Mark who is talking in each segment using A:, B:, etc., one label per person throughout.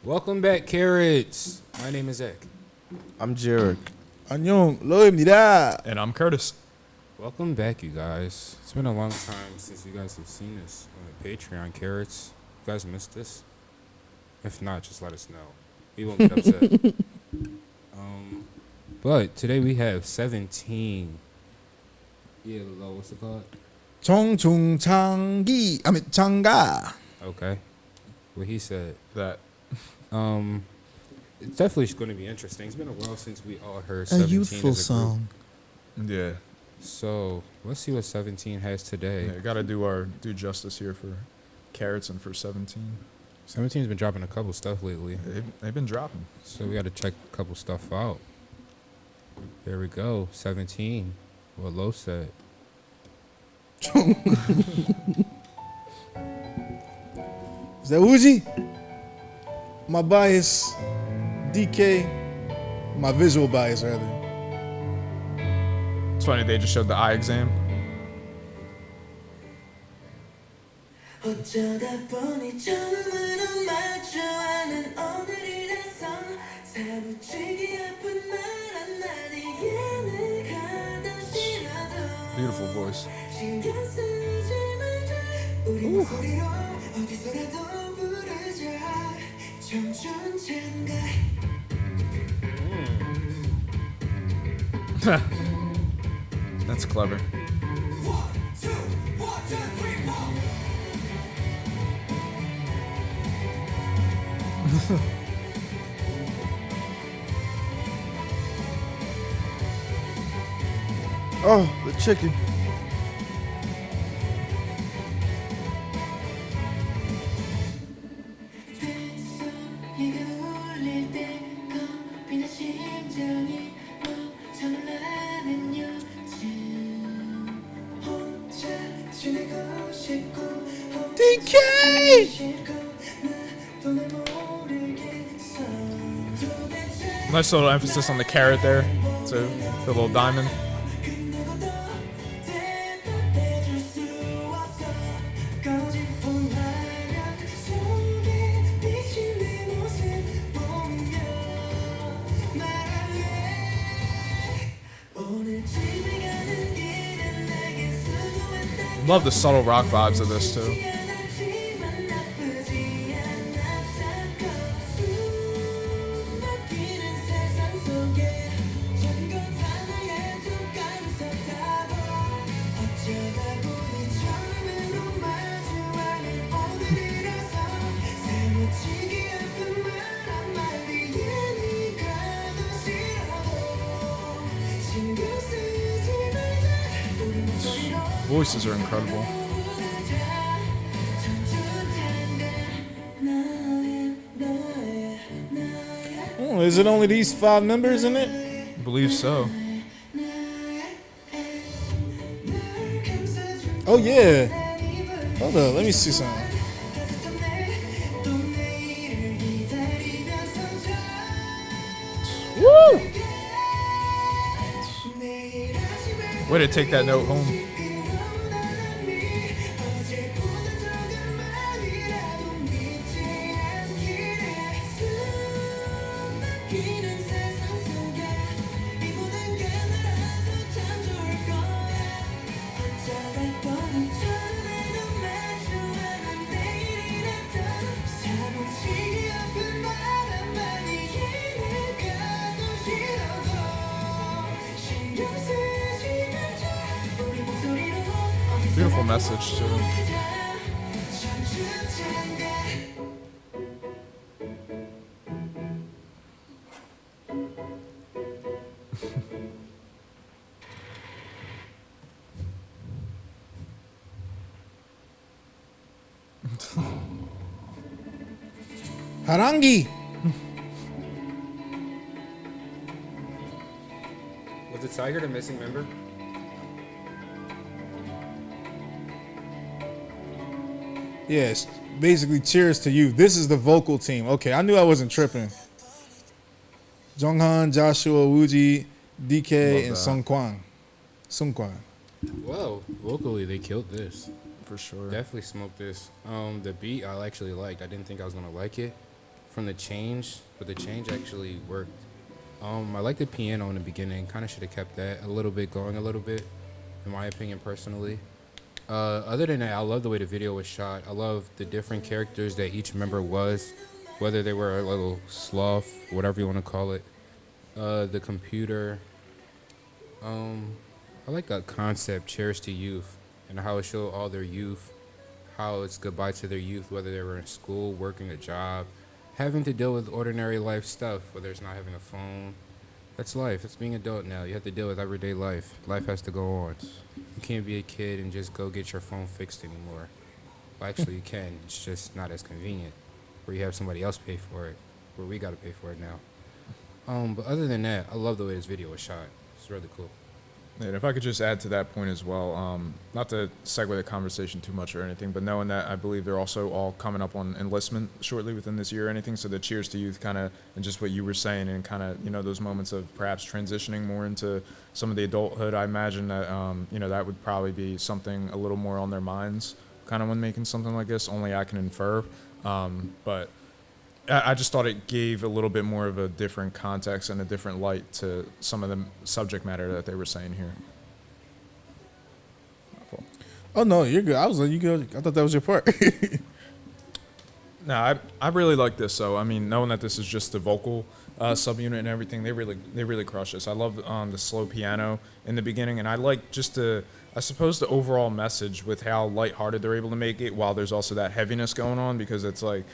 A: Welcome back, Carrots. My name is Ek.
B: I'm Jarek.
C: 안녕, 로입니다.
D: And I'm Curtis.
A: Welcome back, you guys. It's been a long time since you guys have seen this on the Patreon, Carrots. You guys missed this? If not, just let us know. We won't get upset. But today we have 17. Yeah, what's it called?
C: 청춘찬가.
A: Okay. What he said.
D: That
A: It's definitely going to be interesting. It's been a while since we all heard
C: A
A: 17
C: youthful
A: as a
C: song.
D: yeah,
A: So let's see what 17 has today.
D: gotta do justice here for Carrots and for 17.
A: 17's been dropping a couple stuff lately.
D: They've been dropping.
A: So we got to check a couple stuff out. Here we go. 17. What Lo said.
C: Is that Uzi? My bias, DK, my visual bias rather.
D: It's funny they just showed the eye exam.
E: 어쩌다 보니 처음으로 마주하는 오늘이라서 사무치게 아픈 말 한마디에 내가 더 싫어도
D: Beautiful voice.
E: 신경 쓰지 말자 우리 목소리로 어디서라도 부르자 청춘찬가
D: That's clever.
B: Oh, the chicken.
E: 소리가 울릴 때 겁이나 심장이 멈춰는 나는 요즘 혼자 지내고 싶고
C: DK!
E: 싫고 나도 날 모르겠어 도대체
D: Nice little emphasis on the carrot there. So the little diamond.
E: 끝나고도 대답해줄 수 없어 거짓뿐 하면 속에 비친 내 모습 보며 말할래 오늘 집에 가는 길은 내게 수고했다
D: Love the subtle rock vibes of this too.
E: 미안하지만 나쁘지 않았다고 숨 막히는 세상 속에 작은 것 하나에 좀 감사하고 어쩌다 보니 처음으로 마주하는 오늘이라서 사무치게 아픈 말 한마디에 네가 더 싫어도 신경 쓰지 말자 우리 목소리로
D: Voices are incredible.
C: Oh, is it only these 5 members in it?
D: I believe so.
C: Oh yeah. Hold up, let me see something. Woo!
D: Way to take that note home. Beautiful message too.
C: 하랑기.
A: Was the tiger the missing member?
C: Yes, basically cheers to you. This is the vocal team. Okay, I knew I wasn't tripping. Jonghan, Joshua, Wooji, DK,
D: Love
C: and
D: that.
C: Sungkwan.
A: Whoa, vocally they killed this.
D: For sure.
A: Definitely smoked this. The beat I actually liked. I didn't think I was gonna like it. from the change, but the change actually worked. I like the piano in the beginning. Kind of should have kept that a little bit going, a little bit, in my opinion, personally. Other than that, I love the way the video was shot. I love the different characters that each member was, whether they were a little sloth, whatever you want to call it. The computer. I like that concept, Cheers to Youth, and how it showed all their youth, how it's goodbye to their youth, whether they were in school, working a job, having to deal with ordinary life stuff, whether it's not having a phone. That's life. It's being adult now. You have to deal with everyday life. Life has to go on. You can't be a kid and just go get your phone fixed anymore. Well, actually, you can. It's just not as convenient. Where you have somebody else pay for it. Where we got to pay for it now. But other than that, I love the way this video was shot. It's really cool.
D: And if I could just add to that point as well, not to segue the conversation too much or anything, but knowing that I believe they're also all coming up on enlistment shortly within this year or anything, so the Cheers to Youth kind of, and just what you were saying, and kind of, you know, those moments of perhaps transitioning more into some of the adulthood, I imagine that, you know, that would probably be something a little more on their minds, kind of when making something like this, only I can infer. But I just thought it gave a little bit more of a different context and a different light to some of the subject matter that they were saying here.
C: Oh no, you're good. I was like, you good. I thought that was your part.
D: No, I really like this. So I mean, knowing that this is just the vocal subunit and everything, they really crush this. I love the slow piano in the beginning, and I like just I suppose the overall message with how lighthearted they're able to make it, while there's also that heaviness going on, because it's like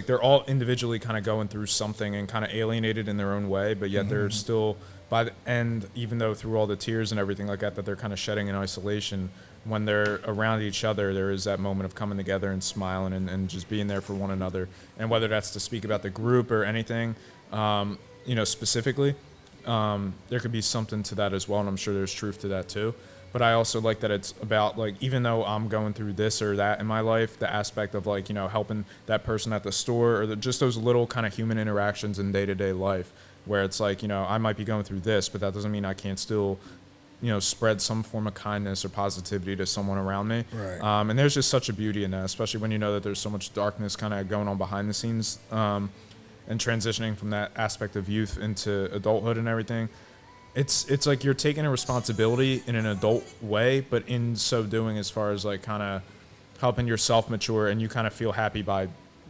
D: they're all individually kind of going through something and kind of alienated in their own way, but yet they're still, by the end, even though through all the tears and everything like that they're kind of shedding in isolation, when they're around each other, there is that moment of coming together and smiling and just being there for one another. And whether that's to speak about the group or anything, you know, specifically, there could be something to that as well, and I'm sure there's truth to that too. But I also like that it's about, like, even though I'm going through this or that in my life, the aspect of, like, you know, helping that person at the store, or just those little kind of human interactions in day-to-day life, where it's like, you know, I might be going through this, but that doesn't mean I can't still, you know, spread some form of kindness or positivity to someone around me.
C: Right.
D: And there's just such a beauty in that, especially when you know that there's so much darkness kind of going on behind the scenes, and transitioning from that aspect of youth into adulthood and everything. It's like you're taking a responsibility in an adult way, but in so doing, as far as like kind of helping yourself mature, and you kind of feel happy by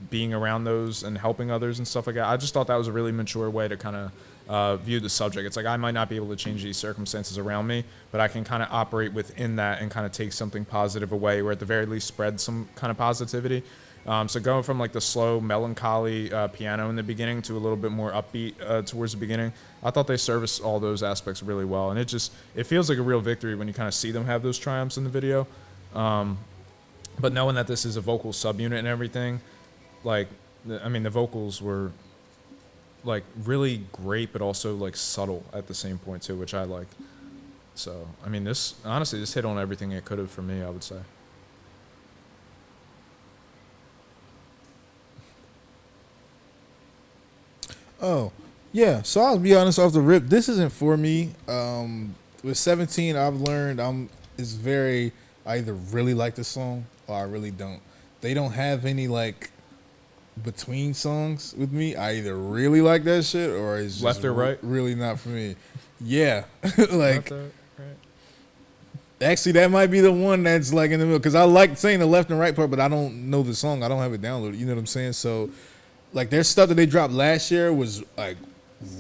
D: being around those and helping others and stuff like that. I just thought that was a really mature way to kind of view the subject. It's like, I might not be able to change these circumstances around me, but I can kind of operate within that and kind of take something positive away, or at the very least spread some kind of positivity. So going from like the slow, melancholy piano in the beginning to a little bit more upbeat towards the beginning, I thought they serviced all those aspects really well. And it feels like a real victory when you kind of see them have those triumphs in the video. But knowing that this is a vocal subunit and everything, like, I mean, the vocals were like really great, but also like subtle at the same point too, which I liked. So, I mean, this hit on everything it could have for me, I would say.
C: Oh, yeah. So I'll be honest off the rip. This isn't for me. With 17, I've learned I either really like the song or I really don't. They don't have any like between songs with me. I either really like that shit or it's just
D: Left or right?
C: really not for me. Yeah, like.
D: Right.
C: Actually, that might be the one that's like in the middle, because I like saying the left and right part, but I don't know the song. I don't have it downloaded. You know what I'm saying? So, like, their stuff that they dropped last year was like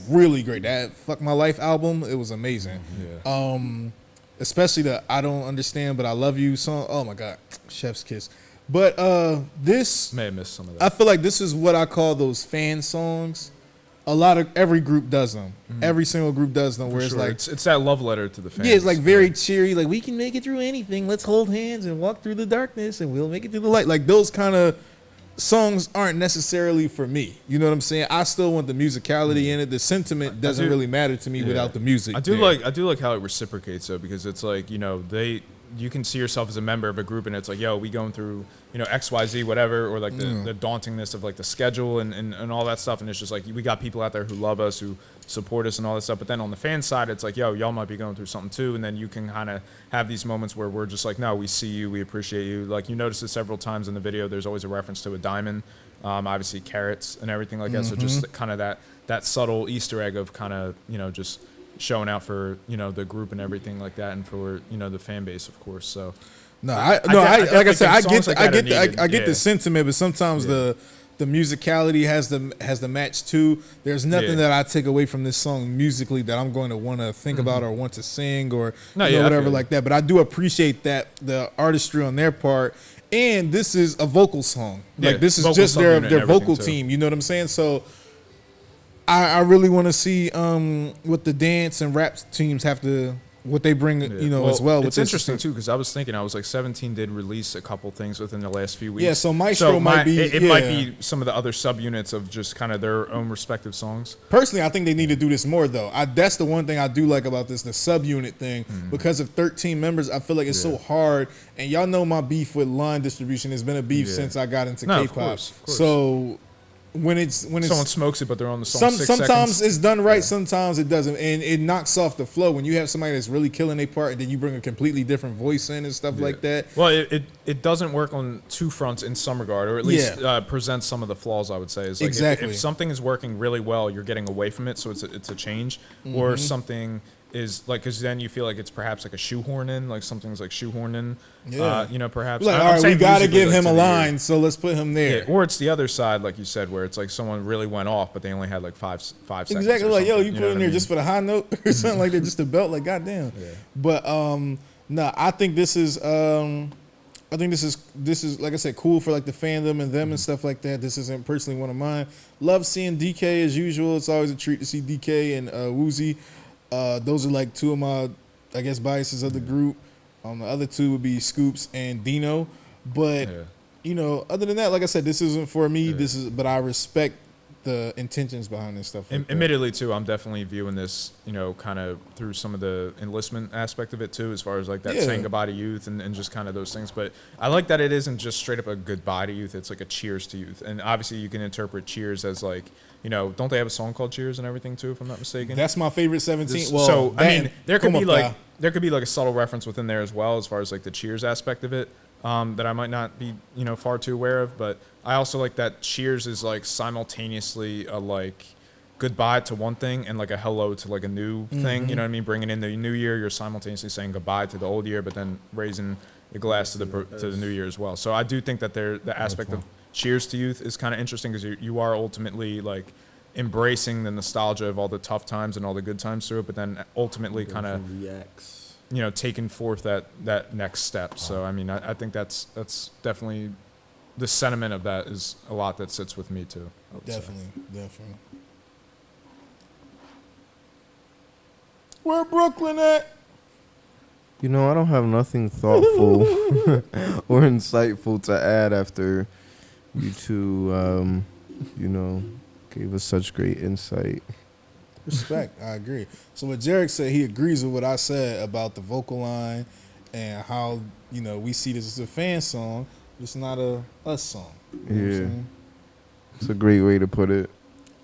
C: really great. That Fuck My Life album, it was amazing.
D: Yeah.
C: Especially the I Don't Understand But I Love You song. Oh my God, chef's kiss. But this,
D: May have missed some of
C: I
D: that.
C: feel like this is what I call those fan songs. Every group does them. Every single group does them.
D: For
C: Where it's
D: sure.
C: like,
D: it's that love letter to the fans.
C: yeah, it's like very cheery. Like, we can make it through anything. Let's hold hands and walk through the darkness, and we'll make it through the light. Like, those kind of songs aren't necessarily for me. You know what I'm saying? I still want the musicality in it. The sentiment doesn't really matter to me without the music.
D: I do like how it reciprocates though, because it's like, you know, you can see yourself as a member of a group, and it's like, yo, we going through, you know, XYZ, whatever, or like the dauntingness of like the schedule and all that stuff. And it's just like, we got people out there who love us, who support us and all that stuff. But then on the fan side, it's like, yo, y'all might be going through something too. And then you can kind of have these moments where we're just like, no, we see you, we appreciate you. Like, you notice it several times in the video, there's always a reference to a diamond, obviously carrots and everything like that. So just kind of that subtle Easter egg of kind of, you know, just showing out for, you know, the group and everything like that, and for, you know, the fan base, of course. So
C: I get the sentiment, but sometimes the musicality has the match too. There's nothing that I take away from this song musically that I'm going to want to think about or want to sing or whatever like that. But I do appreciate that the artistry on their part. And this is a vocal song. Like, this is just their vocal team. You know what I'm saying? So I really want to see what the dance and rap teams have to, what they bring, you know, as well.
D: It's interesting too, because I was thinking, I was like, 17 did release a couple things within the last few weeks.
C: Yeah, so Maestro might be.
D: It might be some of the other subunits of just kind of their own respective songs.
C: Personally, I think they need to do this more though. That's the one thing I do like about this, the subunit thing. Because of 13 members, I feel like it's so hard. And y'all know my beef with line distribution has been a beef since I got into K-pop.
D: Of course.
C: So when someone
D: smokes it, but they're on the song.
C: Sometimes it's done right, sometimes it doesn't, and it knocks off the flow. When you have somebody that's really killing their part, and then you bring a completely different voice in and stuff like that.
D: Well, it doesn't work on two fronts in some regard, or at least presents some of the flaws. I would say is like, if something is working really well, you're getting away from it, so it's a change, or something is like, because then you feel like it's perhaps like a shoehorn in, like something's like shoehorn in. You know, perhaps.
C: Like, all right, we got to give him a line, so let's put him there.
D: Or it's the other side, like you said, where it's like someone really went off, but they only had like five seconds.
C: Exactly, like, yo, you put in there just for the high note or something like that, just a belt, like, goddamn. But no, I think this is like I said, cool for like the fandom and them and stuff like that. This isn't personally one of mine. Love seeing DK as usual. It's always a treat to see DK and Woozy. Those are like two of my, I guess, biases of the group. The other two would be Scoops and Dino. But you know, other than that, like I said, this isn't for me. But I respect the intentions behind this stuff. Like
D: admittedly, too, I'm definitely viewing this, you know, kind of through some of the enlistment aspect of it too, as far as like that saying goodbye to youth and just kind of those things. But I like that it isn't just straight up a goodbye to youth. It's like a cheers to youth. And obviously, you can interpret cheers as like, you know, don't they have a song called Cheers and everything too, if I'm not mistaken?
C: That's my favorite 17.
D: Well, so I mean, there could be like a subtle reference within there as well, as far as like the Cheers aspect of it, that I might not be, you know, far too aware of. But I also like that Cheers is like simultaneously a like goodbye to one thing and like a hello to like a new thing. You know what I mean? Bringing in the new year, you're simultaneously saying goodbye to the old year, but then raising a glass to the new year as well. So I do think that the aspect of Cheers to youth is kind of interesting, because you are ultimately like embracing the nostalgia of all the tough times and all the good times through it, but then ultimately kind of, you know, taking forth that next step. So I mean, I think that's definitely the sentiment of that is a lot that sits with me too.
C: Definitely. Where Brooklyn at?
B: You know, I don't have nothing thoughtful or insightful to add after you two, you know, gave us such great insight.
C: Respect, I agree. So what Jarek said, he agrees with what I said about the vocal line and how, you know, we see this as a fan song. It's not a us song. You know what I'm saying?
B: It's a great way to put it.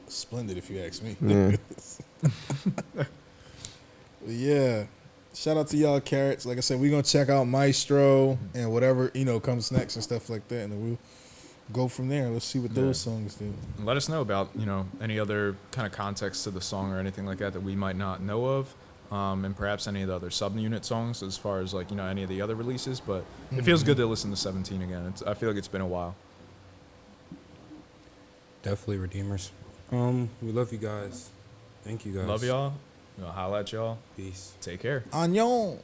C: Splendid, if you ask me.
B: Yeah.
C: Yeah. Shout out to y'all, Carrots. Like I said, we're going to check out Maestro and whatever, you know, comes next and stuff like that. And then we'll go from there. Let's see what those songs do.
D: Let us know about, you know, any other kind of context to the song or anything like that we might not know of. And perhaps any of the other subunit songs, as far as like, you know, any of the other releases. But it feels good to listen to 17 again. I feel like it's been a while.
A: Definitely Redeemers. We love you guys. Thank you guys.
D: Love y'all. Holla at y'all.
A: Peace.
D: Take care.
C: Annyeong.